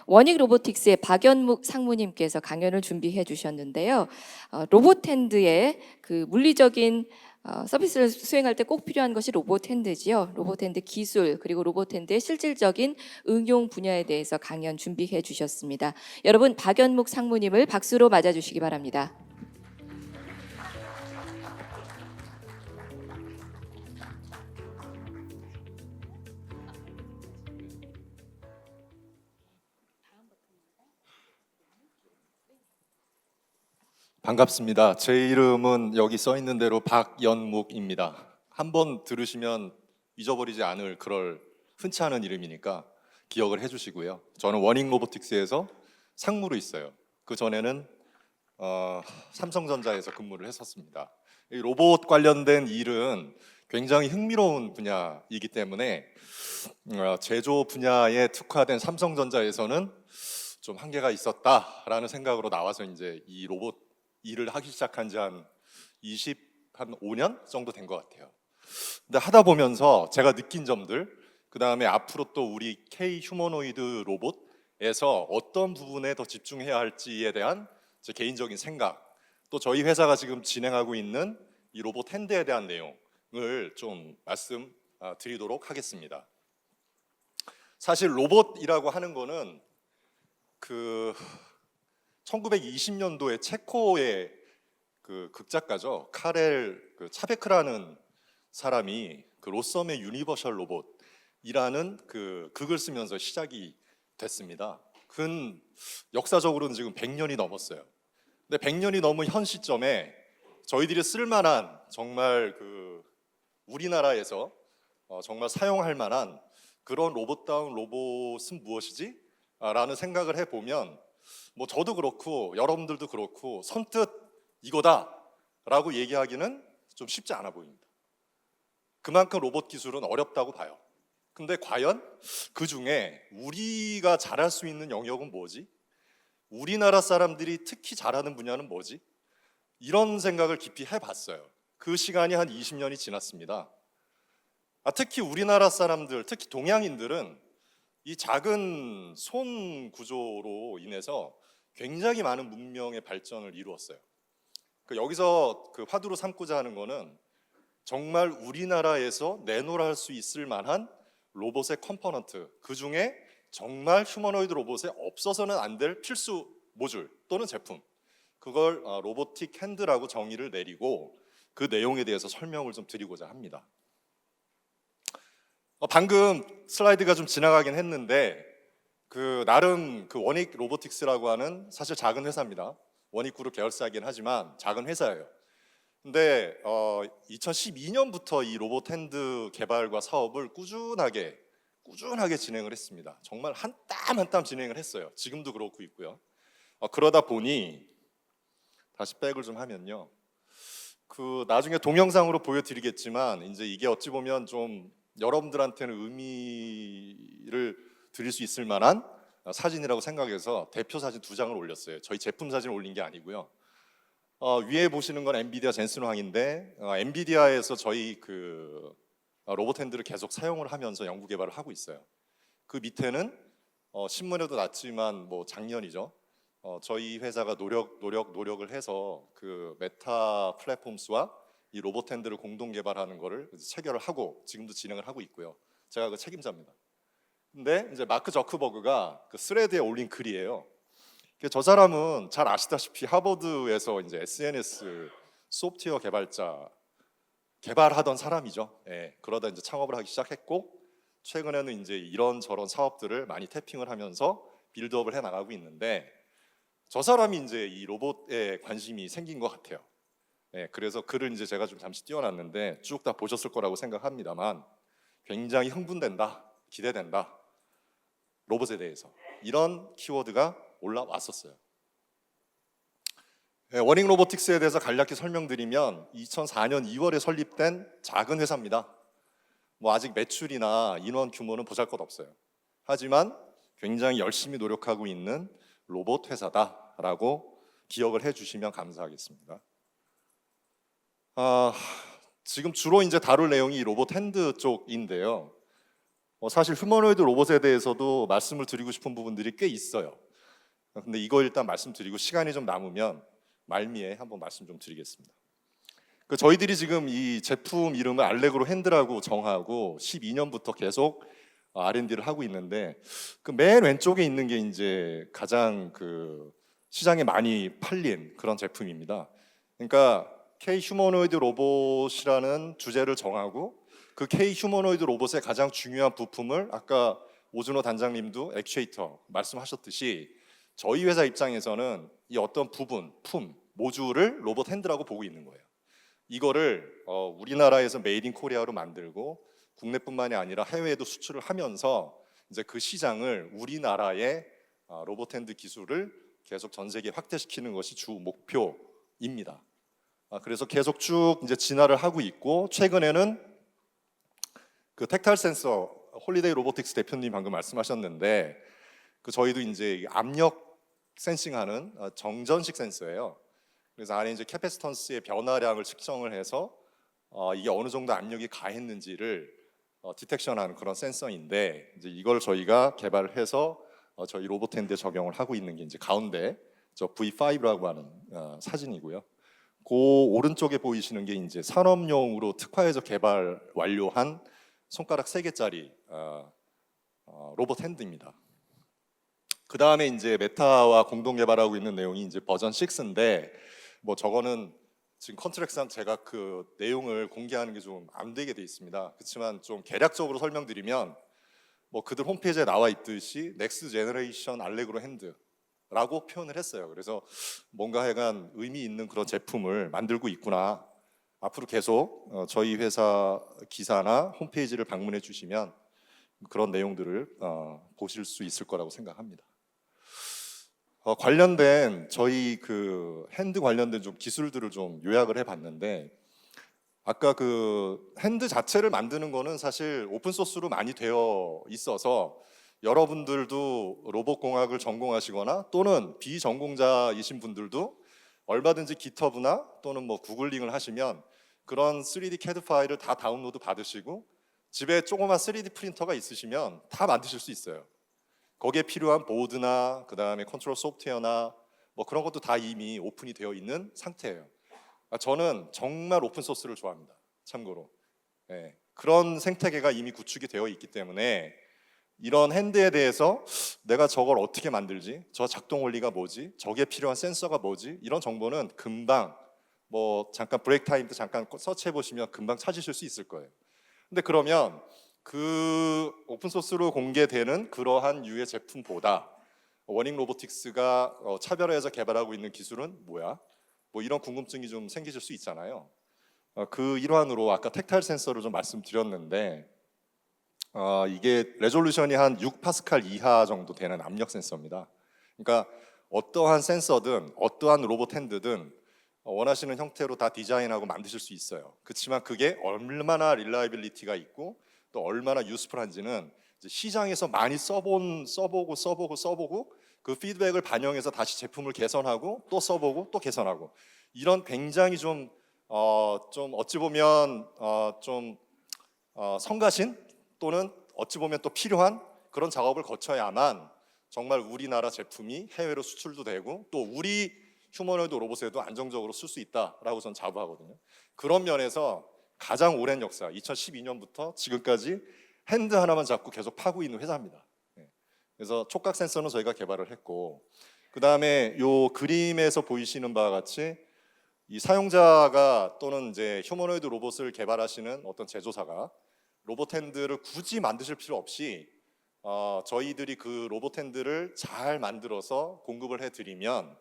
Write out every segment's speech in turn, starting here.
원익 로보틱스의 박연묵 상무님께서 강연을 준비해 주셨는데요. 로봇핸드의 그 물리적인 서비스를 수행할 때 꼭 필요한 것이 로봇핸드지요. 로봇핸드 기술 그리고 로봇핸드의 실질적인 응용 분야에 대해서 강연 준비해 주셨습니다. 여러분 박연묵 상무님을 박수로 맞아주시기 바랍니다. 반갑습니다. 제 이름은 여기 써 있는 대로 박연묵입니다. 한번 들으시면 잊어버리지 않을 그럴 흔치 않은 이름이니까 기억을 해주시고요. 저는 원익 로보틱스에서 상무로 있어요. 그 전에는 삼성전자에서 근무를 했었습니다. 이 로봇 관련된 일은 굉장히 흥미로운 분야이기 때문에 제조 분야에 특화된 삼성전자에서는 좀 한계가 있었다라는 생각으로 나와서 이제 이 로봇 일을 하기 시작한 지 한 5년 정도 된 것 같아요. 근데 하다 보면서 제가 느낀 점들, 그 다음에 앞으로 또 우리 K 휴머노이드 로봇에서 어떤 부분에 더 집중해야 할지에 대한 제 개인적인 생각, 또 저희 회사가 지금 진행하고 있는 이 로봇 핸드에 대한 내용을 좀 말씀드리도록 하겠습니다. 사실 로봇이라고 하는 거는 1920년도에 체코의 그 극작가죠. 카렐 차베크라는 사람이 그 로썸의 유니버셜 로봇이라는 그 극을 쓰면서 시작이 됐습니다. 역사적으로는 지금 100년이 넘었어요. 근데 100년이 넘은 현 시점에 저희들이 쓸만한 정말 우리나라에서 정말 사용할 만한 그런 로봇다운 로봇은 무엇이지? 라는 생각을 해보면 뭐 저도 그렇고 여러분들도 그렇고 선뜻 이거다라고 얘기하기는 좀 쉽지 않아 보입니다. 그만큼 로봇 기술은 어렵다고 봐요. 근데 과연 그 중에 우리가 잘할 수 있는 영역은 뭐지? 우리나라 사람들이 특히 잘하는 분야는 뭐지? 이런 생각을 깊이 해봤어요. 그 시간이 한 20년이 지났습니다. 특히 우리나라 사람들, 특히 동양인들은 이 작은 손 구조로 인해서 굉장히 많은 문명의 발전을 이루었어요. 여기서 화두로 삼고자 하는 거는 정말 우리나라에서 내놓을 수 있을 만한 로봇의 컴포넌트, 그 중에 정말 휴머노이드 로봇에 없어서는 안 될 필수 모듈 또는 제품, 그걸 로보틱 핸드라고 정의를 내리고 그 내용에 대해서 설명을 좀 드리고자 합니다. 방금 슬라이드가 좀 지나가긴 했는데 나름 원익 로보틱스라고 하는 사실 작은 회사입니다. 원익 그룹 계열사이긴 하지만 작은 회사예요. 근데 2012년부터 이 로봇 핸드 개발과 사업을 꾸준하게 진행을 했습니다. 정말 한 땀 한 땀 진행을 했어요. 지금도 그렇고 있고요. 그러다 보니 다시 백을 좀 하면요. 나중에 동영상으로 보여드리겠지만 이제 이게 어찌 보면 좀 여러분들한테는 의미를 드릴 수 있을 만한 사진이라고 생각해서 대표 사진 2장을 올렸어요. 저희 제품 사진을 올린 게 아니고요. 위에 보시는 건 엔비디아 젠슨 황인데 엔비디아에서 저희 로봇 핸드를 계속 사용을 하면서 연구 개발을 하고 있어요. 그 밑에는 신문에도 났지만 뭐 작년이죠. 저희 회사가 노력을 해서 메타 플랫폼스와 이 로봇 핸드를 공동 개발하는 거를 체결을 하고 지금도 진행을 하고 있고요. 제가 그 책임자입니다. 근데 이제 마크 저크버그가 스레드에 올린 글이에요. 저 사람은 잘 아시다시피 하버드에서 이제 SNS 소프트웨어 개발하던 사람이죠. 예, 그러다 이제 창업을 하기 시작했고 최근에는 이제 이런저런 사업들을 많이 태핑을 하면서 빌드업을 해 나가고 있는데 저 사람이 이제 이 로봇에 관심이 생긴 것 같아요. 예, 그래서 글을 이제 제가 좀 잠시 띄워놨는데 쭉 다 보셨을 거라고 생각합니다만 굉장히 흥분된다, 기대된다, 로봇에 대해서 이런 키워드가 올라왔었어요. 원익 로보틱스에 대해서 간략히 설명드리면 2004년 2월에 설립된 작은 회사입니다. 뭐 아직 매출이나 인원 규모는 보잘것없어요. 하지만 굉장히 열심히 노력하고 있는 로봇 회사다라고 기억을 해주시면 감사하겠습니다. 지금 주로 이제 다룰 내용이 로봇 핸드 쪽인데요. 사실 휴머노이드 로봇에 대해서도 말씀을 드리고 싶은 부분들이 꽤 있어요. 근데 이거 일단 말씀드리고 시간이 좀 남으면 말미에 한번 말씀 좀 드리겠습니다. 저희들이 지금 이 제품 이름을 알레그로 핸드라고 정하고 12년부터 계속 R&D를 하고 있는데 그 맨 왼쪽에 있는 게 이제 가장 그 시장에 많이 팔린 그런 제품입니다. 그러니까 K 휴머노이드 로봇이라는 주제를 정하고 그 K 휴머노이드 로봇의 가장 중요한 부품을 아까 오준호 단장님도 액추에이터 말씀하셨듯이 저희 회사 입장에서는 이 어떤 부분, 모듈을 로봇 핸드라고 보고 있는 거예요. 이거를 우리나라에서 메이드 인 코리아로 만들고 국내뿐만이 아니라 해외에도 수출을 하면서 이제 그 시장을 우리나라의 로봇 핸드 기술을 계속 전 세계에 확대시키는 것이 주 목표입니다. 그래서 계속 쭉 이제 진화를 하고 있고 최근에는 그 텍타일 센서 홀리데이 로보틱스 대표님 방금 말씀하셨는데 저희도 이제 압력 센싱하는 정전식 센서예요. 그래서 안에 이제 캐패시턴스의 변화량을 측정을 해서 이게 어느 정도 압력이 가했는지를 디텍션하는 그런 센서인데 이제 이걸 저희가 개발을 해서 저희 로봇 핸드에 적용을 하고 있는 게 이제 가운데 저 V5라고 하는 사진이고요. 그 오른쪽에 보이시는 게 이제 산업용으로 특화해서 개발 완료한 손가락 3개짜리 로봇 핸드입니다. 그 다음에 이제 메타와 공동 개발하고 있는 내용이 이제 버전 6인데 뭐 저거는 지금 컨트랙트상 제가 그 내용을 공개하는 게 좀 안 되게 돼 있습니다. 그렇지만 좀 개략적으로 설명드리면 뭐 그들 홈페이지에 나와 있듯이 넥스트 제너레이션 알레그로 핸드라고 표현을 했어요. 그래서 뭔가 약간 의미 있는 그런 제품을 만들고 있구나. 앞으로 계속 저희 회사 기사나 홈페이지를 방문해 주시면 그런 내용들을 보실 수 있을 거라고 생각합니다. 관련된 저희 그 핸드 관련된 좀 기술들을 좀 요약을 해봤는데 아까 그 핸드 자체를 만드는 거는 사실 오픈 소스로 많이 되어 있어서 여러분들도 로봇공학을 전공하시거나 또는 비전공자이신 분들도 얼마든지 깃허브나 또는 뭐 구글링을 하시면 그런 3D CAD 파일을 다 다운로드 받으시고 집에 조그만 3D 프린터가 있으시면 다 만드실 수 있어요. 거기에 필요한 보드나 그 다음에 컨트롤 소프트웨어나 뭐 그런 것도 다 이미 오픈이 되어 있는 상태예요. 저는 정말 오픈 소스를 좋아합니다. 참고로 그런 생태계가 이미 구축이 되어 있기 때문에 이런 핸드에 대해서 내가 저걸 어떻게 만들지, 저 작동 원리가 뭐지, 저게 필요한 센서가 뭐지, 이런 정보는 금방 뭐 잠깐 브레이크 타임도 잠깐 서치해 보시면 금방 찾으실 수 있을 거예요. 근데 그러면 그 오픈소스로 공개되는 그러한 유의 제품보다 워닝 로보틱스가 차별화해서 개발하고 있는 기술은 뭐야? 뭐 이런 궁금증이 좀 생기실 수 있잖아요. 그 일환으로 아까 텍타일 센서를 좀 말씀드렸는데 이게 레졸루션이 한 6파스칼 이하 정도 되는 압력 센서입니다. 그러니까 어떠한 센서든 어떠한 로봇 핸드든 원하시는 형태로 다 디자인하고 만드실 수 있어요. 그렇지만 그게 얼마나 릴라이빌리티가 있고 또 얼마나 유스풀한지는 시장에서 많이 써보고 그 피드백을 반영해서 다시 제품을 개선하고 또 써보고 또 개선하고 이런 굉장히 좀 어찌 보면 성가신 또는 어찌 보면 또 필요한 그런 작업을 거쳐야만 정말 우리나라 제품이 해외로 수출도 되고 또 우리 휴머노이드 로봇에도 안정적으로 쓸 수 있다라고 저는 자부하거든요. 그런 면에서 가장 오랜 역사, 2012년부터 지금까지 핸드 하나만 잡고 계속 파고 있는 회사입니다. 그래서 촉각 센서는 저희가 개발을 했고, 그 다음에 요 그림에서 보이시는 바와 같이 이 사용자가 또는 이제 휴머노이드 로봇을 개발하시는 어떤 제조사가 로봇 핸드를 굳이 만드실 필요 없이 저희들이 그 로봇 핸드를 잘 만들어서 공급을 해드리면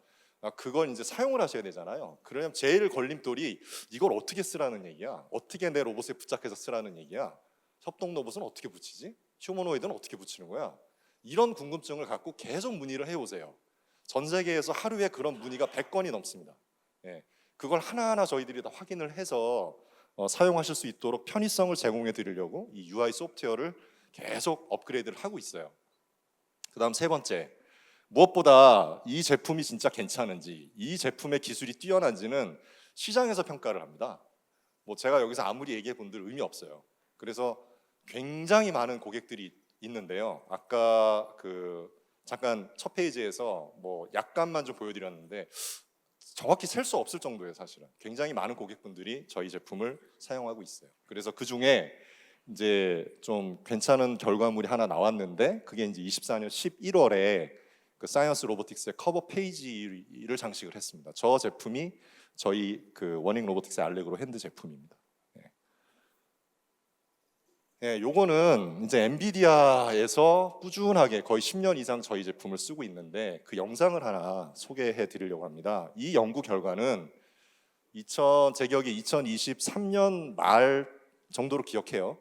그걸 이제 사용을 하셔야 되잖아요. 그러면 제일 걸림돌이 이걸 어떻게 쓰라는 얘기야? 어떻게 내 로봇에 부착해서 쓰라는 얘기야? 협동 로봇은 어떻게 붙이지? 휴머노이드는 어떻게 붙이는 거야? 이런 궁금증을 갖고 계속 문의를 해오세요. 전 세계에서 하루에 그런 문의가 100건이 넘습니다. 그걸 하나하나 저희들이 다 확인을 해서 사용하실 수 있도록 편의성을 제공해 드리려고 이 UI 소프트웨어를 계속 업그레이드를 하고 있어요. 그 다음 세 번째, 무엇보다 이 제품이 진짜 괜찮은지, 이 제품의 기술이 뛰어난지는 시장에서 평가를 합니다. 뭐 제가 여기서 아무리 얘기해 본들 의미 없어요. 그래서 굉장히 많은 고객들이 있는데요. 아까 잠깐 첫 페이지에서 뭐 약간만 좀 보여드렸는데 정확히 셀 수 없을 정도예요. 사실은 굉장히 많은 고객분들이 저희 제품을 사용하고 있어요. 그래서 그 중에 이제 좀 괜찮은 결과물이 하나 나왔는데 그게 이제 24년 11월에 그 사이언스 로보틱스의 커버 페이지를 장식을 했습니다. 저 제품이 저희 그 워닝 로보틱스 알레그로 핸드 제품입니다. 예, 요거는 이제 엔비디아에서 꾸준하게 거의 10년 이상 저희 제품을 쓰고 있는데 그 영상을 하나 소개해 드리려고 합니다. 이 연구 결과는 제 기억에 2023년 말 정도로 기억해요.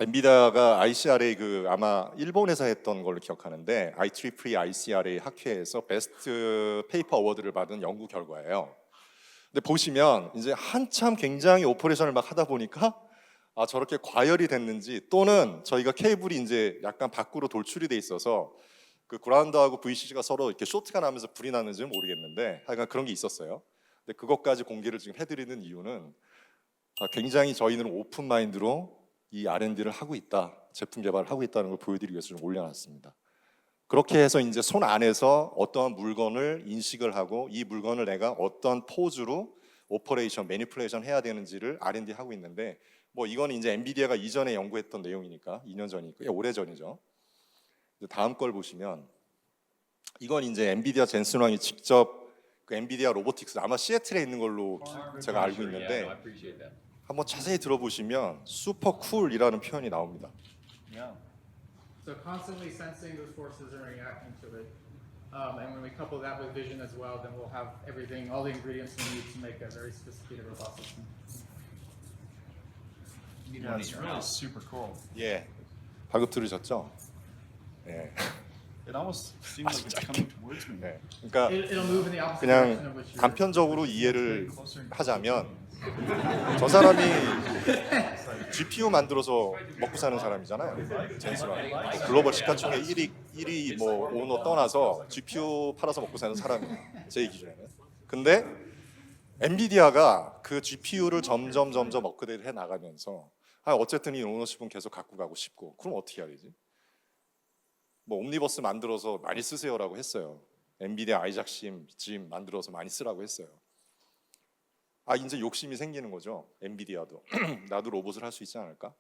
엔비디아가 ICRA 아마 일본에서 했던 걸로 기억하는데 IEEE ICRA 학회에서 베스트 페이퍼 어워드를 받은 연구 결과예요. 근데 보시면 이제 한참 굉장히 오퍼레이션을 막 하다 보니까 저렇게 과열이 됐는지 또는 저희가 케이블이 이제 약간 밖으로 돌출이 돼 있어서 그 그라운드하고 VCC가 서로 이렇게 쇼트가 나면서 불이 나는지는 모르겠는데 하여간 그런 게 있었어요. 근데 그것까지 공개를 지금 해드리는 이유는 굉장히 저희는 오픈 마인드로 이 R&D를 하고 있다, 제품 개발을 하고 있다는 걸 보여드리기 위해서 좀 올려놨습니다. 그렇게 해서 이제 손 안에서 어떠한 물건을 인식을 하고 이 물건을 내가 어떤 포즈로 오퍼레이션, 매니플레이션 해야 되는지를 R&D 하고 있는데 뭐 이건 이제 엔비디아가 이전에 연구했던 내용이니까 2년 전이고 오래 전이죠. 다음 걸 보시면 이건 이제 엔비디아 젠슨왕이 직접 그 엔비디아 로보틱스 아마 시애틀에 있는 걸로 제가 알고 있는데 한번 자세히 들어보시면 슈퍼 쿨이라는 표현이 나옵니다. So constantly sensing those forces and reacting to it. And when we couple that with vision as well, then we'll have everything, all the ingredients we need to make a very sophisticated robot system. Yeah, it's really super cool. 예, 방금 들으셨죠? 예, It almost seems like it's coming towards me. 네. 그러니까 It'll move in the opposite direction of 그냥 which you're. 단편적으로 이해를 하자면 저 사람이 GPU 만들어서 먹고 사는 사람이잖아요. 젠슨왕 글로벌 시가총액 1위 뭐 오너 떠나서 GPU 팔아서 먹고 사는 사람이에요. 제 기준에는. 근데 엔비디아가 그 GPU를 점점 업그레이드 해 나가면서 어쨌든 이 오너십은 계속 갖고 가고 싶고 그럼 어떻게 해야 되지? 뭐 옴니버스 만들어서 많이 쓰세요라고 했어요. 엔비디아 아이작 심 만들어서 많이 쓰라고 했어요. 이제 욕심이 생기는 거죠. 엔비디아도 나도 로봇을 할 수 있지 않을까?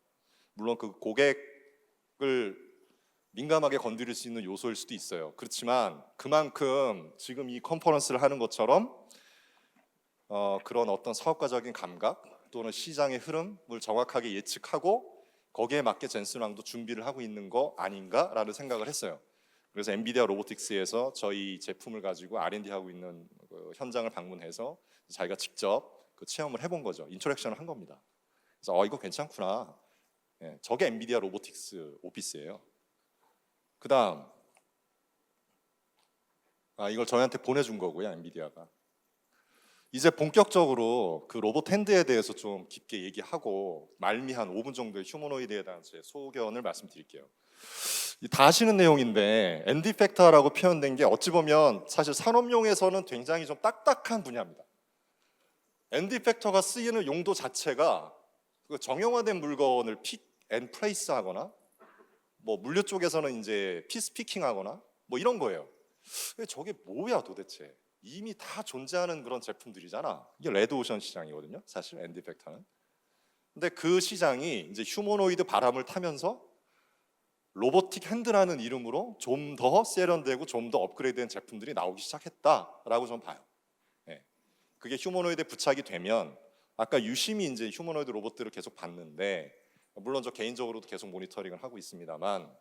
물론 그 고객을 민감하게 건드릴 수 있는 요소일 수도 있어요. 그렇지만 그만큼 지금 이 컨퍼런스를 하는 것처럼 그런 어떤 사업가적인 감각 또는 시장의 흐름을 정확하게 예측하고 거기에 맞게 젠슨왕도 준비를 하고 있는 거 아닌가라는 생각을 했어요. 그래서 엔비디아 로보틱스에서 저희 제품을 가지고 R&D 하고 있는 현장을 방문해서 자기가 직접 체험을 해본 거죠. 인터랙션을 한 겁니다. 그래서 이거 괜찮구나. 예, 저게 엔비디아 로보틱스 오피스예요. 그다음 이걸 저희한테 보내준 거고요. 엔비디아가 이제 본격적으로 그 로봇 핸드에 대해서 좀 깊게 얘기하고 말미한 5분 정도의 휴머노이드에 대한 제 소견을 말씀드릴게요. 다 아시는 내용인데 엔디 팩터라고 표현된 게 어찌 보면 사실 산업용에서는 굉장히 좀 딱딱한 분야입니다. 엔디 팩터가 쓰이는 용도 자체가 정형화된 물건을 픽 앤 플레이스 하거나 뭐 물류 쪽에서는 이제 피스 피킹 하거나 뭐 이런 거예요. 저게 뭐야 도대체? 이미 다 존재하는 그런 제품들이잖아. 이게 레드오션 시장이거든요. 사실 엔디 팩터는. 근데 그 시장이 이제 휴머노이드 바람을 타면서 로보틱 핸드라는 이름으로 좀 더 세련되고 좀 더 업그레이드된 제품들이 나오기 시작했다라고 저는 봐요. 네. 그게 휴머노이드에 부착이 되면 아까 유심히 이제 휴머노이드 로봇들을 계속 봤는데 물론 저 개인적으로도 계속 모니터링을 하고 있습니다만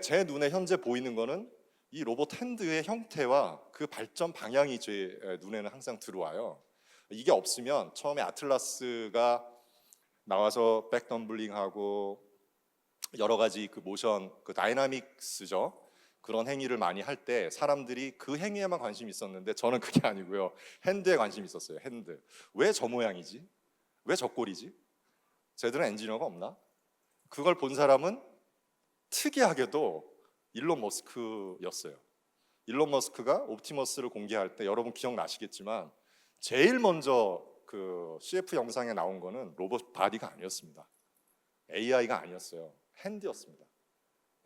제 눈에 현재 보이는 거는 이 로봇 핸드의 형태와 그 발전 방향이 제 눈에는 항상 들어와요. 이게 없으면 처음에 아틀라스가 나와서 백덤블링하고 여러 가지 그 모션, 그 다이나믹스죠. 그런 행위를 많이 할 때 사람들이 그 행위에만 관심이 있었는데 저는 그게 아니고요. 핸드에 관심이 있었어요. 핸드. 왜 저 모양이지? 왜 저 꼴이지? 쟤들은 엔지니어가 없나? 그걸 본 사람은 특이하게도 일론 머스크였어요. 일론 머스크가 옵티머스를 공개할 때 여러분 기억나시겠지만 제일 먼저 그 CF 영상에 나온 거는 로봇 바디가 아니었습니다. AI가 아니었어요. 핸드였습니다.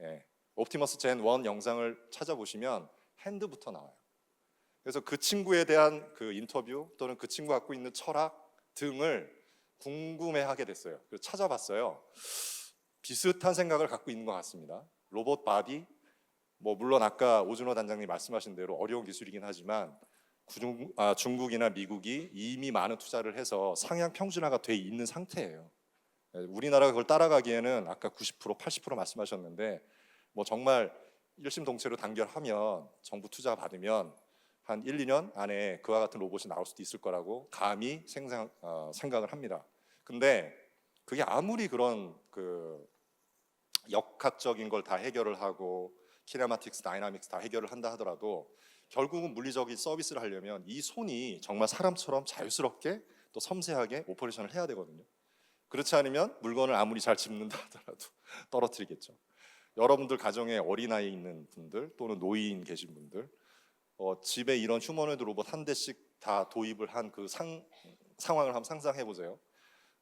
예. 옵티머스 젠 1 영상을 찾아보시면 핸드부터 나와요. 그래서 그 친구에 대한 그 인터뷰 또는 그 친구가 갖고 있는 철학 등을 궁금해하게 됐어요. 그래서 찾아봤어요. 비슷한 생각을 갖고 있는 것 같습니다. 로봇 바디, 뭐 물론 아까 오준호 단장님 말씀하신 대로 어려운 기술이긴 하지만 중국이나 미국이 이미 많은 투자를 해서 상향 평준화가 돼 있는 상태예요. 우리나라가 그걸 따라가기에는 아까 90%, 80% 말씀하셨는데 뭐 정말 일심동체로 단결하면 정부 투자 받으면 한 1, 2년 안에 그와 같은 로봇이 나올 수도 있을 거라고 감히 생각을 합니다. 근데 그게 아무리 그런 그 역학적인 걸 다 해결을 하고 키네마틱스, 다이나믹스 다 해결을 한다 하더라도 결국은 물리적인 서비스를 하려면 이 손이 정말 사람처럼 자유스럽게 또 섬세하게 오퍼레이션을 해야 되거든요. 그렇지 않으면 물건을 아무리 잘 집는다 하더라도 떨어뜨리겠죠. 여러분들 가정에 어린아이 있는 분들 또는 노인 계신 분들 집에 이런 휴머노이드 로봇 한 대씩 다 도입을 한 그 상황을 한번 상상해 보세요.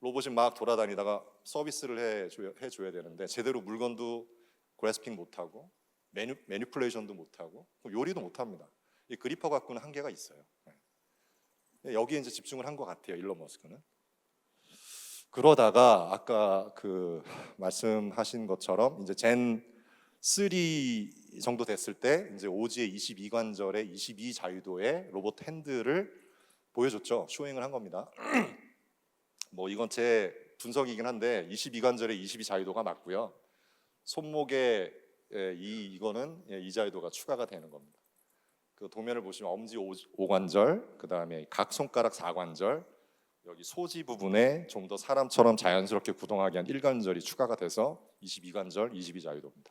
로봇이 막 돌아다니다가 서비스를 해줘야 되는데 제대로 물건도 그래스핑 못하고 매니플레이션도 못하고 요리도 못합니다. 이 그리퍼 갖고는 한계가 있어요. 여기에 이제 집중을 한 것 같아요. 일론 머스크는. 그러다가 아까 그 말씀하신 것처럼 이제 젠 3 정도 됐을 때 이제 오지의 22관절의 22자유도의 로봇 핸드를 보여줬죠. 쇼잉을 한 겁니다. 뭐 이건 제 분석이긴 한데 22관절의 22자유도가 맞고요. 손목에 이거는 이 자유도가 추가가 되는 겁니다. 그 도면을 보시면 엄지 5관절, 그 다음에 각 손가락 4관절, 여기 소지 부분에 좀 더 사람처럼 자연스럽게 구동하게 한 1관절이 추가가 돼서 22관절, 22자유도입니다.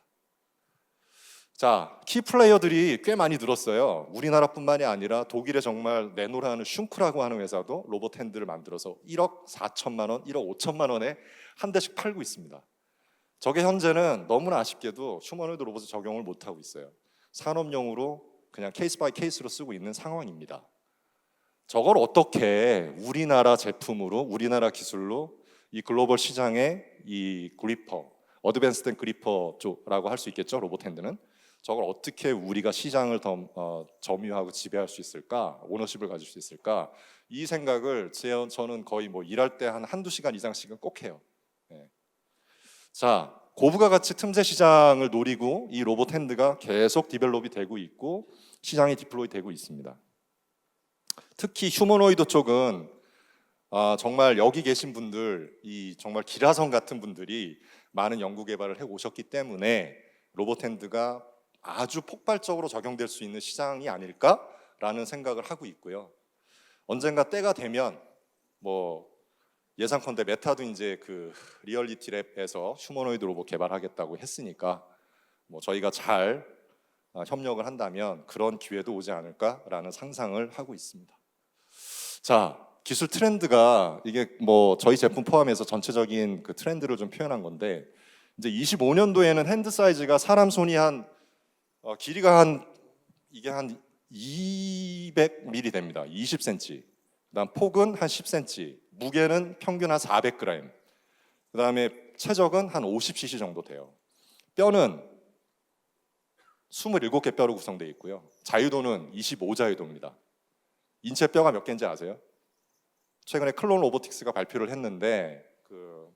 자, 키 플레이어들이 꽤 많이 늘었어요. 우리나라뿐만이 아니라 독일에 정말 내노라는 슌크라고 하는 회사도 로봇 핸드를 만들어서 1억 4천만 원, 1억 5천만 원에 한 대씩 팔고 있습니다. 저게 현재는 너무나 아쉽게도 휴머노이드 로봇에 적용을 못하고 있어요. 산업용으로 그냥 케이스 바이 케이스로 쓰고 있는 상황입니다. 저걸 어떻게 우리나라 제품으로, 우리나라 기술로 이 글로벌 시장에 이 그리퍼, 어드밴스된 그리퍼 쪽이라고 할 수 있겠죠, 로봇 핸드는. 저걸 어떻게 우리가 시장을 더 점유하고 지배할 수 있을까, 오너십을 가질 수 있을까, 이 생각을 저는 거의 뭐 일할 때 한두 시간 이상씩은 꼭 해요. 네. 자, 고부가 가치 틈새 시장을 노리고 이 로봇 핸드가 계속 디벨롭이 되고 있고 시장이 디플로이 되고 있습니다. 특히 휴머노이드 쪽은 정말 여기 계신 분들, 이 정말 기라성 같은 분들이 많은 연구 개발을 해 오셨기 때문에 로봇 핸드가 아주 폭발적으로 적용될 수 있는 시장이 아닐까라는 생각을 하고 있고요. 언젠가 때가 되면 뭐 예상컨대 메타도 이제 그 리얼리티 랩에서 휴머노이드 로봇 개발하겠다고 했으니까 뭐 저희가 잘 협력을 한다면 그런 기회도 오지 않을까라는 상상을 하고 있습니다. 자, 기술 트렌드가 이게 뭐 저희 제품 포함해서 전체적인 그 트렌드를 좀 표현한 건데 이제 25년도에는 핸드 사이즈가 사람 손이 길이가 이게 한 200mm 됩니다. 20cm. 그다음 폭은 한 10cm. 무게는 평균 한 400g. 그다음에 체적은 한 50cc 정도 돼요. 뼈는 27개 뼈로 구성되어 있고요. 자유도는 25자유도입니다. 인체 뼈가 몇 개인지 아세요? 최근에 클론 로보틱스가 발표를 했는데 그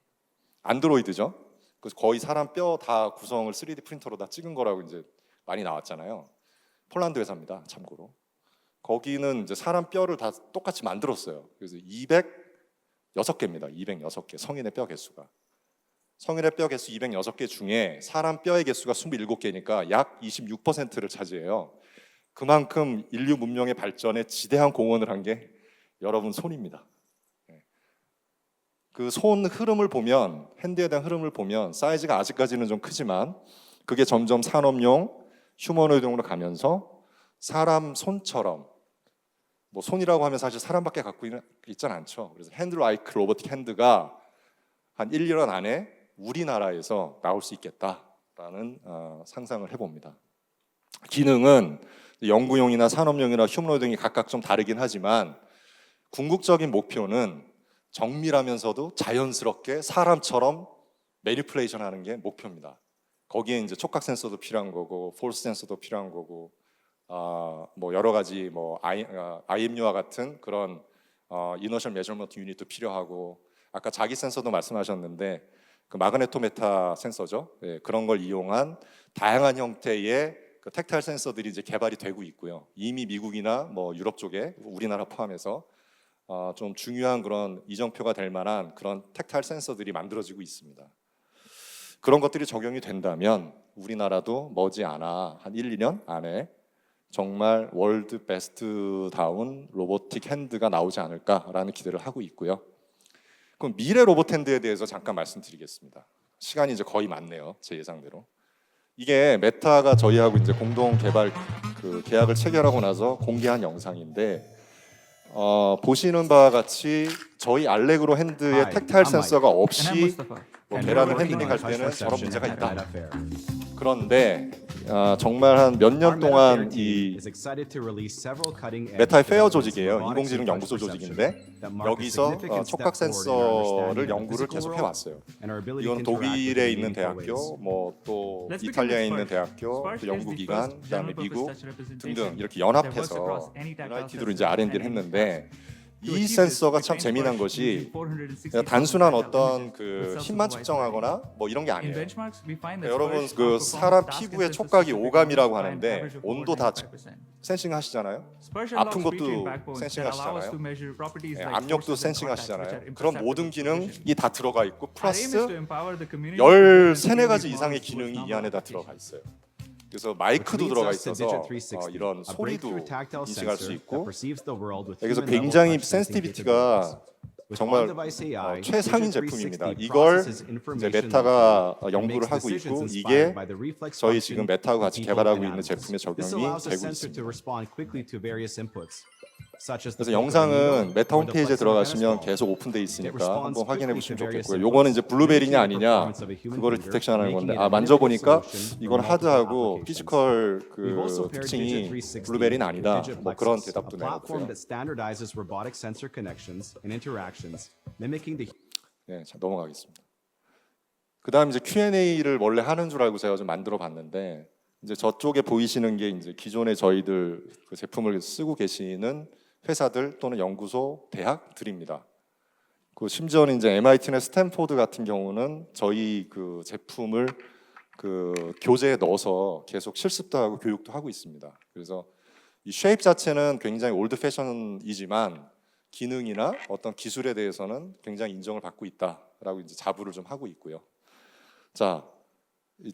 안드로이드죠. 그래서 거의 사람 뼈 다 구성을 3D 프린터로 다 찍은 거라고 이제 많이 나왔잖아요. 폴란드 회사입니다. 참고로. 거기는 이제 사람 뼈를 다 똑같이 만들었어요. 그래서 206개입니다. 206개. 성인의 뼈 개수가. 성인의 뼈 개수 206개 중에 사람 뼈의 개수가 27개니까 약 26%를 차지해요. 그만큼 인류 문명의 발전에 지대한 공헌을 한 게 여러분 손입니다. 그 손 흐름을 보면, 핸드에 대한 흐름을 보면 사이즈가 아직까지는 좀 크지만 그게 점점 산업용, 휴머노이드용으로 가면서 사람 손처럼, 뭐 손이라고 하면 사실 사람밖에 갖고 있지는 않죠. 그래서 핸드 라이크 로보틱 핸드가 한 1, 2년 안에 우리나라에서 나올 수 있겠다라는 상상을 해봅니다. 기능은 연구용이나 산업용이나 휴머노이드용이 각각 좀 다르긴 하지만 궁극적인 목표는 정밀하면서도 자연스럽게 사람처럼 매니플레이션 하는 게 목표입니다. 거기에 이제 촉각 센서도 필요한 거고, 폴스 센서도 필요한 거고, 뭐 여러 가지 뭐 IMU와 같은 그런 이너셜 메저먼트 유닛도 필요하고, 아까 자기 센서도 말씀하셨는데 그 마그네토메타 센서죠. 예, 그런 걸 이용한 다양한 형태의 그 텍타일 센서들이 이제 개발이 되고 있고요. 이미 미국이나 뭐 유럽 쪽에 우리나라 포함해서 좀 중요한 그런 이정표가 될 만한 그런 텍타일 센서들이 만들어지고 있습니다. 그런 것들이 적용이 된다면 우리나라도 머지않아 한 1, 2년 안에 정말 월드 베스트다운 로보틱 핸드가 나오지 않을까라는 기대를 하고 있고요. 그럼 미래 로봇 핸드에 대해서 잠깐 말씀드리겠습니다. 시간이 이제 거의 많네요, 제 예상대로. 이게 메타가 저희하고 이제 공동 개발 그 계약을 체결하고 나서 공개한 영상인데, 보시는 바와 같이 저희 알레그로 핸드의 텍타일 센서가 없이 뭐 계란을 핸들링할 때는 저런 문제가 있다. 그런데 정말 한 몇 년 동안 이 메타의 페어 조직이에요. 인공지능 연구소 조직인데 여기서 촉각 센서를 연구를 계속 해왔어요. 이건 독일에 있는 대학교, 뭐 또 이탈리아에 있는 대학교, 또 연구기관, 그다음에 미국 등등 이렇게 연합해서 유나이티드로 이제 R&D를 했는데, 이 센서가 참 재미난 것이 그냥 단순한 어떤 그 힘만 측정하거나 뭐 이런 게 아니에요. 여러분 그 사람 피부의 촉각이 오감이라고 하는데 온도 다 센싱 하시잖아요. 아픈 것도 센싱 하시잖아요. 압력도 센싱 하시잖아요. 그런 모든 기능이 다 들어가 있고 플러스 13-14가지 이상의 기능이 이 안에 다 들어가 있어요. 그래서 마이크도 들어가 있어서 이런 소리도 인식할 수 있고, 그래서 굉장히 센시티비티가 정말 최상인 제품입니다. 이걸 이제 메타가 연구를 하고 있고, 이게 저희 지금 메타하고 같이 개발하고 있는 제품에 적용이 되고 있습니다. 그래서 영상은 메타 홈페이지에 들어가시면 계속 오픈돼 있으니까 한번 확인해 보시면 좋겠고요. 요거는 이제 블루베리냐 아니냐 그거를 디텍션하는 건데, 만져보니까 이건 하드하고 피지컬 그 특징이 블루베리는 아니다, 뭐 그런 대답도 내놓고요. 네, 자, 넘어가겠습니다. 그다음 이제 Q&A를 원래 하는 줄 알고 제가 좀 만들어 봤는데, 이제 저쪽에 보이시는 게 이제 기존에 저희들 그 제품을 쓰고 계시는 회사들 또는 연구소, 대학들입니다. 그 심지어는 이제 MIT나 스탠포드 같은 경우는 저희 그 제품을 그 교재에 넣어서 계속 실습도 하고 교육도 하고 있습니다. 그래서 이 쉐입 자체는 굉장히 올드 패션이지만 기능이나 어떤 기술에 대해서는 굉장히 인정을 받고 있다라고 이제 자부를 좀 하고 있고요. 자,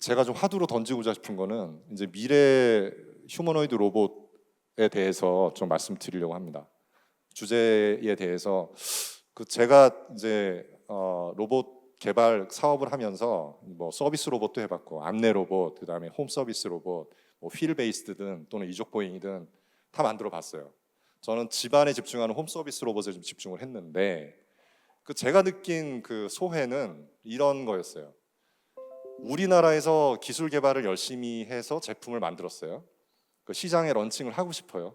제가 좀 화두로 던지고자 싶은 거는 이제 미래 휴머노이드 로봇에 대해서 좀 말씀드리려고 합니다. 주제에 대해서 그 제가 이제 로봇 개발 사업을 하면서 뭐 서비스 로봇도 해봤고, 안내 로봇, 그다음에 홈 서비스 로봇, 뭐 휠 베이스드든 또는 이족 보행이든 다 만들어봤어요. 저는 집안에 집중하는 홈 서비스 로봇에 좀 집중을 했는데, 그 제가 느낀 그 소회는 이런 거였어요. 우리나라에서 기술 개발을 열심히 해서 제품을 만들었어요. 그 시장에 런칭을 하고 싶어요.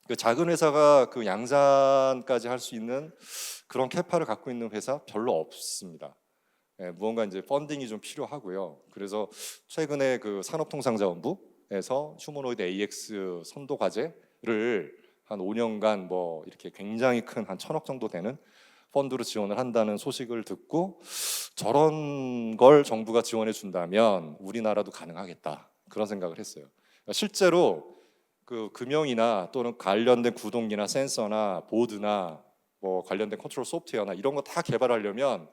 그 작은 회사가 그 양산까지 할 수 있는 그런 캐파를 갖고 있는 회사 별로 없습니다. 무언가 이제 펀딩이 좀 필요하고요. 그래서 최근에 그 산업통상자원부에서 휴머노이드 AX 선도 과제를 한 5년간 뭐 이렇게 굉장히 큰 한 1,000억 정도 되는 펀드로 지원을 한다는 소식을 듣고, 저런 걸 정부가 지원해 준다면 우리나라도 가능하겠다, 그런 생각을 했어요. 실제로 그 금형이나 또는 관련된 구동기나 센서나 보드나 뭐 관련된 컨트롤 소프트웨어나 이런 거 다 개발하려면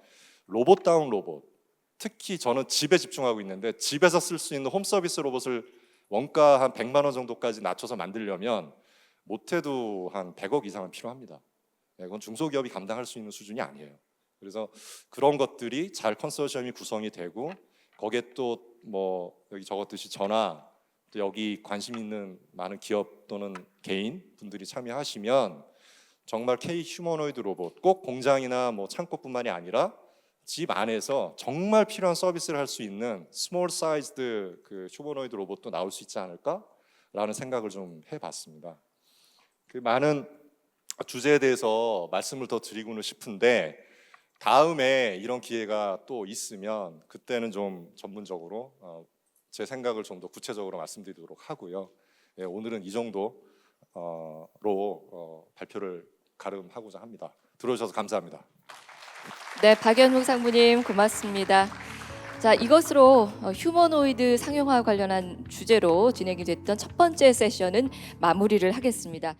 로봇다운 로봇, 특히 저는 집에 집중하고 있는데 집에서 쓸 수 있는 홈 서비스 로봇을 원가 한 100만 원 정도까지 낮춰서 만들려면 못해도 한 100억 이상은 필요합니다. 그건 중소기업이 감당할 수 있는 수준이 아니에요. 그래서 그런 것들이 잘 컨소시엄이 구성이 되고, 거기에 또 뭐 여기 적었듯이 저나 또 여기 관심 있는 많은 기업 또는 개인 분들이 참여하시면 정말 K 휴머노이드 로봇, 꼭 공장이나 뭐 창고뿐만이 아니라 집 안에서 정말 필요한 서비스를 할 수 있는 스몰 사이즈드 그 휴머노이드 로봇도 나올 수 있지 않을까라는 생각을 좀 해봤습니다. 그 많은 주제에 대해서 말씀을 더 드리고는 싶은데, 다음에 이런 기회가 또 있으면 그때는 좀 전문적으로 제 생각을 좀 더 구체적으로 말씀드리도록 하고요. 예, 오늘은 이 정도로 발표를 가름하고자 합니다. 들어주셔서 감사합니다. 네, 박연묵 상무님 고맙습니다. 자, 이것으로 휴머노이드 상용화 관련한 주제로 진행이 됐던 첫 번째 세션은 마무리를 하겠습니다.